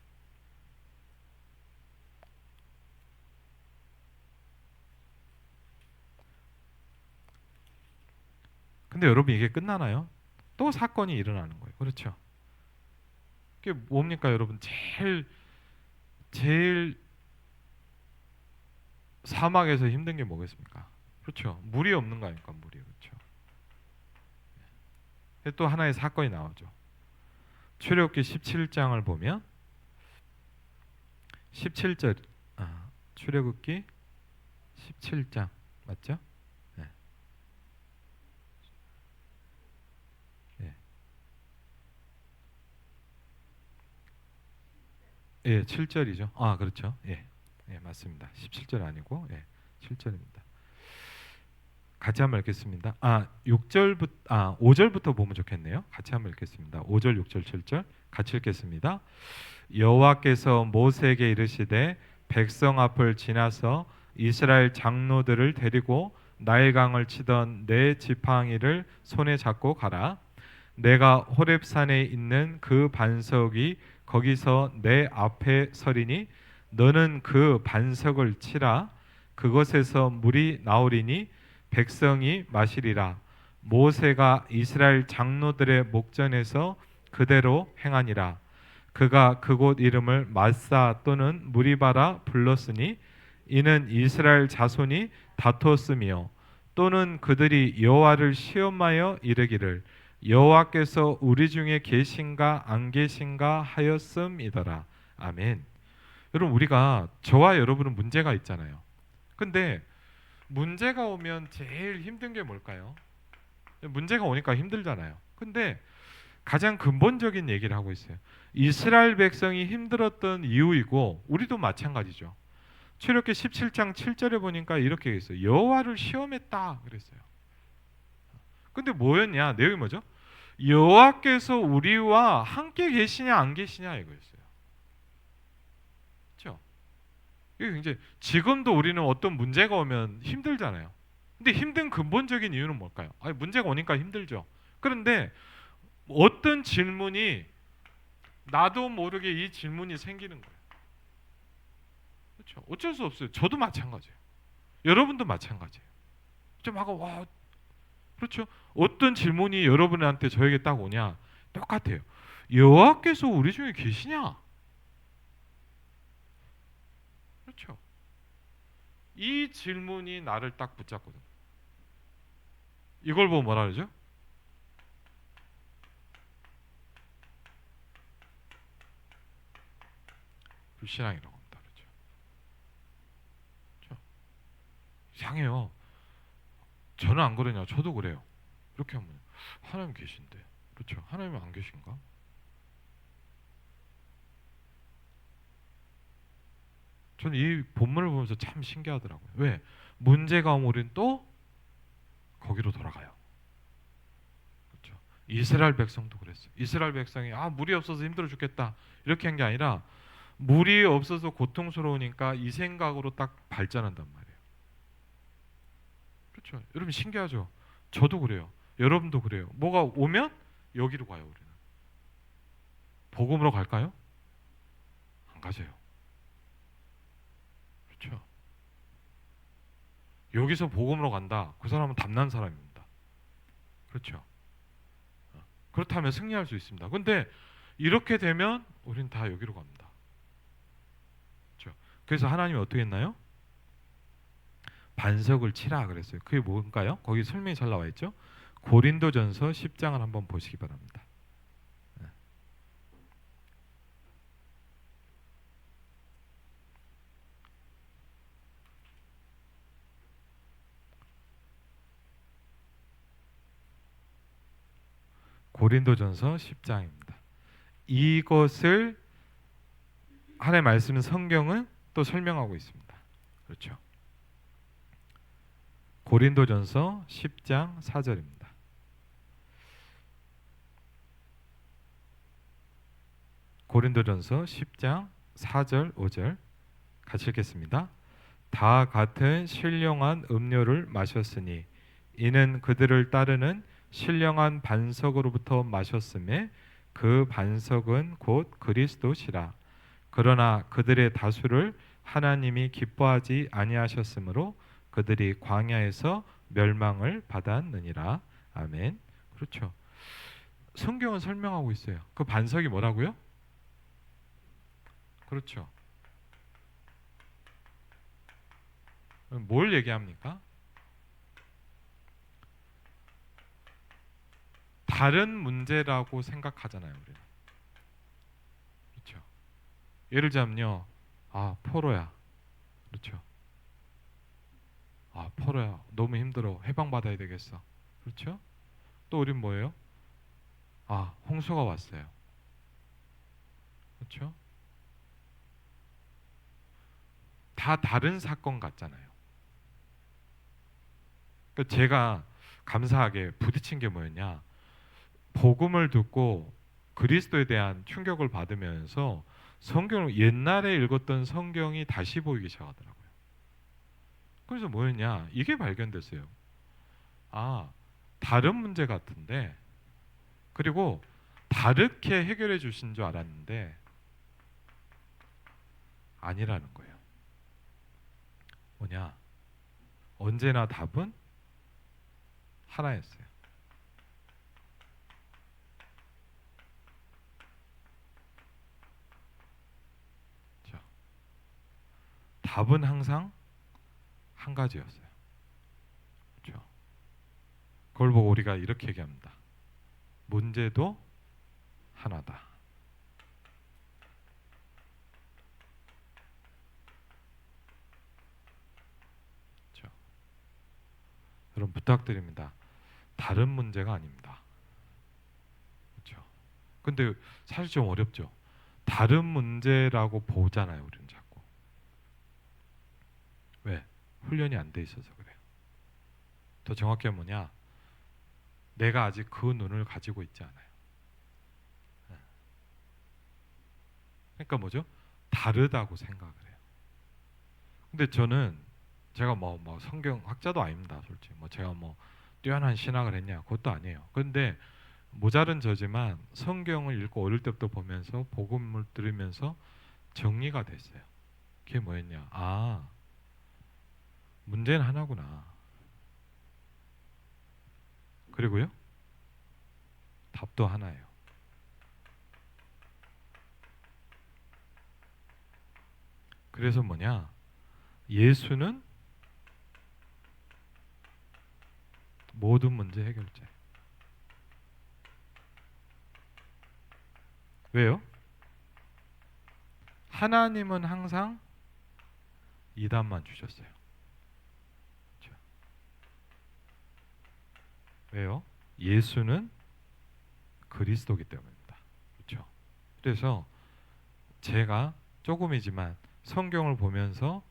근데 여러분 이게 끝나나요? 또 사건이 일어나는 거예요. 그렇죠? 그게 뭡니까 여러분? 제일 사막에서 힘든 게 뭐겠습니까? 그렇죠? 물이 없는 거 아닙니까? 물이. 그렇죠? 또 하나의 사건이 나오죠. 출애굽기 17장을 보면 17절 출애굽기 17장 맞죠? 네. 네. 예, 7절이죠. 아, 그렇죠. 예. 예, 맞습니다. 17절 아니고 7절입니다. 같이 한번 읽겠습니다. 5절부터 보면 좋겠네요. 같이 한번 읽겠습니다. 5절, 6절, 7절 같이 읽겠습니다. 여호와께서 모세에게 이르시되 백성 앞을 지나서 이스라엘 장로들을 데리고 나일강을 치던 내 지팡이를 손에 잡고 가라. 내가 호렙산에 있는 그 반석이 거기서 내 앞에 서리니 너는 그 반석을 치라. 그것에서 물이 나오리니 백성이 마시리라. 모세가 이스라엘 장로들의 목전에서 그대로 행하니라. 그가 그곳 이름을 마사 또는 무리바라 불렀으니 이는 이스라엘 자손이 다투었으며 또는 그들이 여호와를 시험하여 이르기를 여호와께서 우리 중에 계신가 안 계신가 하였음이더라. 아멘. 여러분 우리가 저와 여러분은 문제가 있잖아요. 근데 문제가 오면 제일 힘든 게 뭘까요? 문제가 오니까 힘들잖아요. 근데 가장 근본적인 얘기를 하고 있어요. 이스라엘 백성이 힘들었던 이유이고 우리도 마찬가지죠. 출애굽기 17장 7절에 보니까 이렇게 있어요. 여호와를 시험했다 그랬어요. 근데 뭐였냐? 내용이 뭐죠? 여호와께서 우리와 함께 계시냐 안 계시냐 이거였어요. 그렇죠? 이게 굉장히 지금도 우리는 어떤 문제가 오면 힘들잖아요. 근데 힘든 근본적인 이유는 뭘까요? 아니, 문제가 오니까 힘들죠. 그런데 어떤 질문이 나도 모르게 이 질문이 생기는 거예요. 그렇죠? 어쩔 수 없어요. 저도 마찬가지예요. 여러분도 마찬가지예요. 좀 하고 와 그렇죠? 어떤 질문이 여러분한테 저에게 딱 오냐? 똑같아요. 여호와께서 우리 중에 계시냐? 그렇죠? 이 질문이 나를 딱 붙잡거든. 이걸 보고 뭐라 그러죠? 불신앙이라고 합니다. 그렇죠? 그렇죠? 이상해요. 저는 안 그러냐? 저도 그래요. 이렇게 하면 하나님 계신데, 그렇죠? 하나님은 안 계신가? 저는 이 본문을 보면서 참 신기하더라고요. 왜? 문제가 오면 우리는 또 거기로 돌아가요. 그렇죠? 이스라엘 백성도 그랬어요. 이스라엘 백성이 물이 없어서 힘들어 죽겠다 이렇게 한 게 아니라 물이 없어서 고통스러우니까 이 생각으로 딱 발전한단 말이에요. 그렇죠? 여러분 신기하죠? 저도 그래요. 여러분도 그래요. 뭐가 오면 여기로 가요. 우리는 복음으로 갈까요? 안 가세요. 그렇죠? 여기서 복음으로 간다. 그 사람은 담난 사람입니다. 그렇죠? 그렇다면 승리할 수 있습니다. 근데 이렇게 되면 우린 다 여기로 갑니다. 그렇죠? 그래서 하나님이 어떻게 했나요? 반석을 치라 그랬어요. 그게 뭔가요? 거기 설명이 잘 나와 있죠. 고린도전서 10장을 한번 보시기 바랍니다. 고린도전서 10장입니다. 이것을 하나님의 말씀은 성경은 또 설명하고 있습니다. 그렇죠? 고린도전서 10장 4절입니다. 고린도전서 10장 4절 5절 같이 읽겠습니다. 다 같은 신령한 음료를 마셨으니 이는 그들을 따르는 신령한 반석으로부터 마셨음에 그 반석은 곧 그리스도시라. 그러나 그들의 다수를 하나님이 기뻐하지 아니하셨으므로 그들이 광야에서 멸망을 받았느니라. 아멘. 그렇죠. 성경은 설명하고 있어요. 그 반석이 뭐라고요? 그렇죠. 뭘 얘기합니까? 다른 문제라고 생각하잖아요, 우리는. 그렇죠. 예를 들자면요. 아, 포로야. 그렇죠. 아, 포로야. 너무 힘들어. 해방받아야 되겠어. 그렇죠? 또 우린 뭐예요? 아, 홍수가 왔어요. 그렇죠? 다 다른 사건 같잖아요. 그러니까 제가 감사하게 부딪힌 게 뭐였냐? 복음을 듣고 그리스도에 대한 충격을 받으면서 성경을 옛날에 읽었던 성경이 다시 보이기 시작하더라고요. 그래서 뭐였냐? 이게 발견됐어요. 아, 다른 문제 같은데 그리고 다르게 해결해 주신 줄 알았는데 아니라는 거예요. 뭐냐? 언제나 답은 하나였어요. 자, 답은 항상 한 가지였어요. 그렇죠? 그걸 보고 우리가 이렇게 얘기합니다. 문제도 하나다. 그렇죠? 여러분 부탁드립니다. 다른 문제가 아닙니다. 그렇죠? 근데 사실 좀 어렵죠. 다른 문제라고 보잖아요, 우리는 자꾸. 왜? 훈련이 안 돼 있어서 그래요. 더 정확히 뭐냐? 내가 아직 그 눈을 가지고 있지 않아요. 그러니까 뭐죠? 다르다고 생각을 해요. 근데 저는 제가 뭐 성경 학자도 아닙니다, 솔직히. 뭐 제가 뭐 뛰어난 신학을 했냐? 그것도 아니에요. 근데 모자른 저지만 성경을 읽고 어릴 때부터 보면서 복음을 들으면서 정리가 됐어요. 그게 뭐였냐? 아, 문제는 하나구나. 그리고요, 답도 하나예요. 그래서 뭐냐? 예수는 모든 문제 해결자. 왜요? 하나님은 항상 이 답만 주셨어요. 그렇죠? 왜요? 예수는 그리스도기 때문입니다. 그렇죠? 그래서 제가 조금이지만 성경을 보면서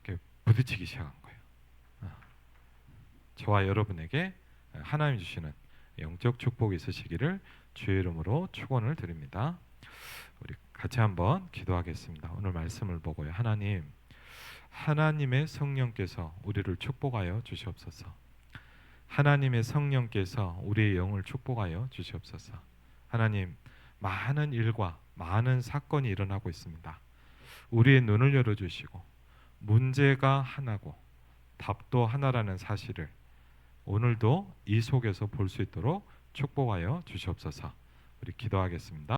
이렇게 부딪히기 시작한 거예요. 저와 여러분에게 하나님 주시는 영적 축복이 있으시기를 주의 이름으로 축원을 드립니다. 우리 같이 한번 기도하겠습니다. 오늘 말씀을 보고요. 하나님, 하나님의 성령께서 우리를 축복하여 주시옵소서. 하나님의 성령께서 우리의 영을 축복하여 주시옵소서. 하나님, 많은 일과 많은 사건이 일어나고 있습니다. 우리의 눈을 열어주시고 문제가 하나고 답도 하나라는 사실을 오늘도 이 속에서 볼 수 있도록 축복하여 주시옵소서. 우리 기도하겠습니다.